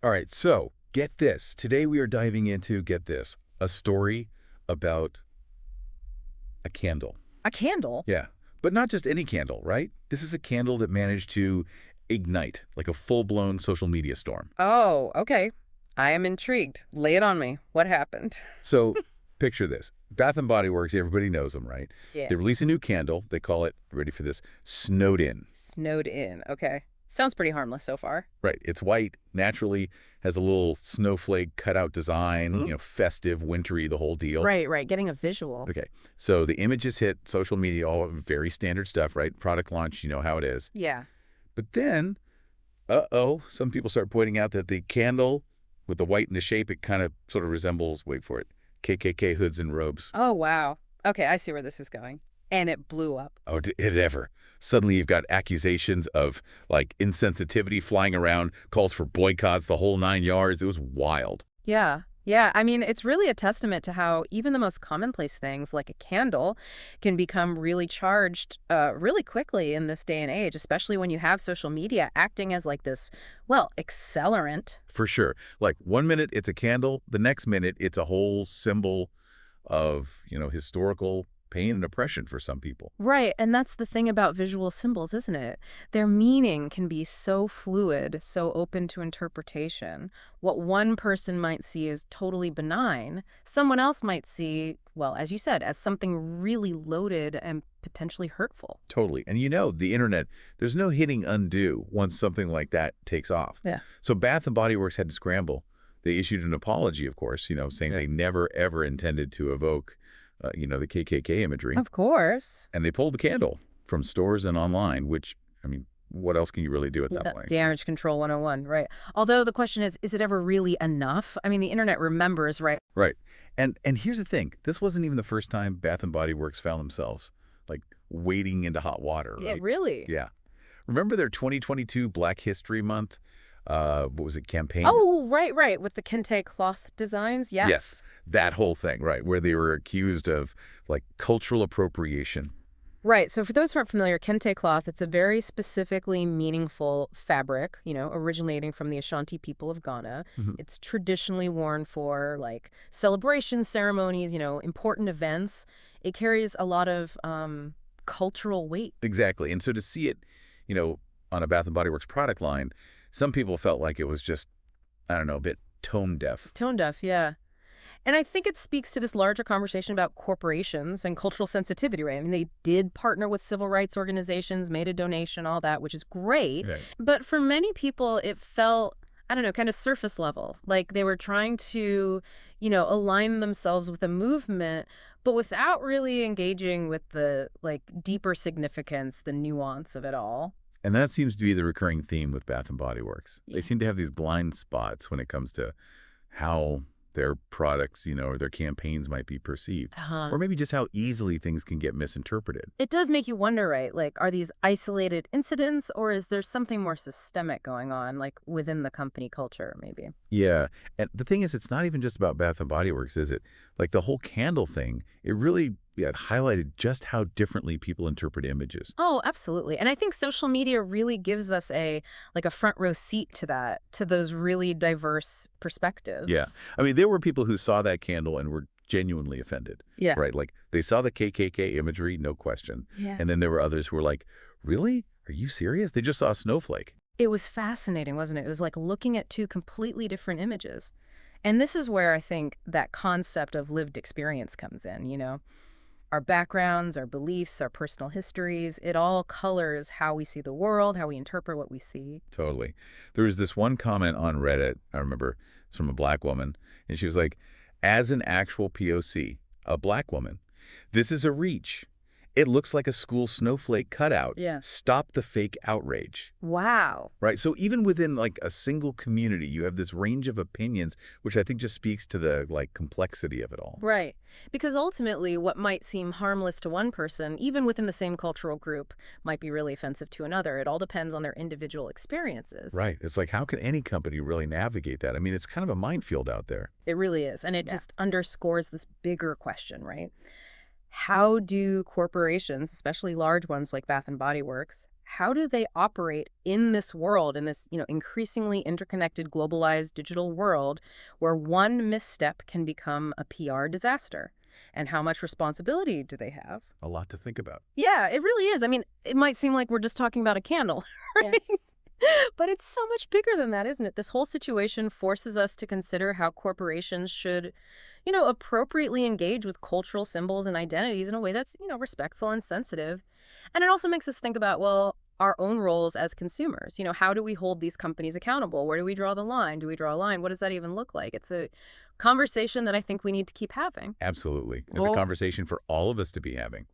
All right, so get this. Today we are diving into, get this, a story about a candle. A candle? Yeah, but not just any candle, right? This is a candle that managed to ignite like a full-blown social media storm. Oh, okay. I am intrigued. Lay it on me. What happened? So picture this. Bath& Body Works, everybody knows them, right? Yeah. They release a new candle. They call it, ready for this, Snowed In. Snowed in. Okay. Sounds pretty harmless so far. Right. It's white, naturally, has a little snowflake cutout design, festive, wintry, the whole deal. Right, right. Getting a visual. Okay. So the images hit social media, all very standard stuff, right? Product launch, you know how it is. Yeah. But then, some people start pointing out that the candle with the white and the shape, it kind of sort of resembles, wait for it, KKK hoods and robes. Oh, wow. Okay, I see where this is going. And it blew up. Oh, did it ever? Suddenly you've got accusations of, like, insensitivity flying around, calls for boycotts, the whole 9 yards. It was wild. Yeah. Yeah, I mean, it's really a testament to how even the most commonplace things, like a candle, can become really charged really quickly in this day and age, especially when you have social media acting as like this, well, accelerant. For sure. Like, 1 minute it's a candle, the next minute it's a whole symbol of, historical pain and oppression for some people. Right, and that's the thing about visual symbols, isn't it? Their meaning can be so fluid, so open to interpretation. What one person might see as totally benign, someone else might see, well, as you said, as something really loaded and potentially hurtful. Totally. And the internet, there's no hitting undo once something like that takes off. Yeah. So Bath& Body Works had to scramble. They issued an apology, of course, saying they never, ever intended to evoke, the KKK imagery. Of course. And they pulled the candle from stores and online, which, I mean, what else can you really do at that point? Damage control 101, right. Although the question is it ever really enough? I mean, the internet remembers, right? Right. And here's the thing. This wasn't even the first time Bath& Body Works found themselves, like, wading into hot water, Yeah, right? really? Yeah. Remember their 2022 Black History Month, what was it, campaign? Oh, right, right, with the kente cloth designs, yes. Yes, that whole thing, right, where they were accused of, like, cultural appropriation. Right. So for those who aren't familiar, kente cloth, it's a very specifically meaningful fabric, originating from the Ashanti people of Ghana. Mhm. It's traditionally worn for like celebrations, ceremonies, important events. It carries a lot of cultural weight. Exactly. And so to see it, on a Bath& Body Works product line, some people felt like it was just, I don't know, a bit tone deaf. Tone deaf, yeah. And I think it speaks to this larger conversation about corporations and cultural sensitivity, right? I mean, they did partner with civil rights organizations, made a donation, all that, which is great. Right. But for many people, it felt, I don't know, kind of surface level. Like they were trying to, align themselves with a movement, but without really engaging with the, like, deeper significance, the nuance of it all. And that seems to be the recurring theme with Bath& Body Works. Yeah. They seem to have these blind spots when it comes to how their products, or their campaigns might be perceived. Uh-huh. Or maybe just how easily things can get misinterpreted. It does make you wonder, right? Like, are these isolated incidents or is there something more systemic going on, like within the company culture, maybe? Yeah. And the thing is, it's not even just about Bath& Body Works, is it? Like the whole candle thing, it really it highlighted just how differently people interpret images. Oh, absolutely. And I think social media really gives us a front row seat to that, to those really diverse perspectives. Yeah. I mean, there were people who saw that candle and were genuinely offended. Yeah. Right? Like they saw the KKK imagery, no question. Yeah. And then there were others who were like, really? Are you serious? They just saw a snowflake. It was fascinating, wasn't it? It was like looking at two completely different images. And this is where I think that concept of lived experience comes in. Our backgrounds, our beliefs, our personal histories, it all colors how we see the world, how we interpret what we see. Totally. There was this one comment on Reddit, I remember, it's from a black woman, and she was like, as an actual POC, a black woman, this is a reach. It looks like a school snowflake cutout. Yeah. Stop the fake outrage. Wow. Right? So even within like a single community, you have this range of opinions, which I think just speaks to the like complexity of it all. Right. Because ultimately, what might seem harmless to one person, even within the same cultural group, might be really offensive to another. It all depends on their individual experiences. Right. It's like, how can any company really navigate that? I mean, it's kind of a minefield out there. It really is. And it just underscores this bigger question, right? How do corporations, especially large ones like Bath& Body Works, How do they operate in this world, in this, increasingly interconnected, globalized digital world where one misstep can become a PR disaster? And how much responsibility do they have? A lot to think about. Yeah, it really is. I mean, it might seem like we're just talking about a candle, right? Yes. But it's so much bigger than that, isn't it? This whole situation forces us to consider how corporations should, appropriately engage with cultural symbols and identities in a way that's, respectful and sensitive. And it also makes us think about, well, our own roles as consumers. How do we hold these companies accountable? Where do we draw the line? Do we draw a line? What does that even look like? It's a conversation that I think we need to keep having. Absolutely. It's a Well, conversation for all of us to be having.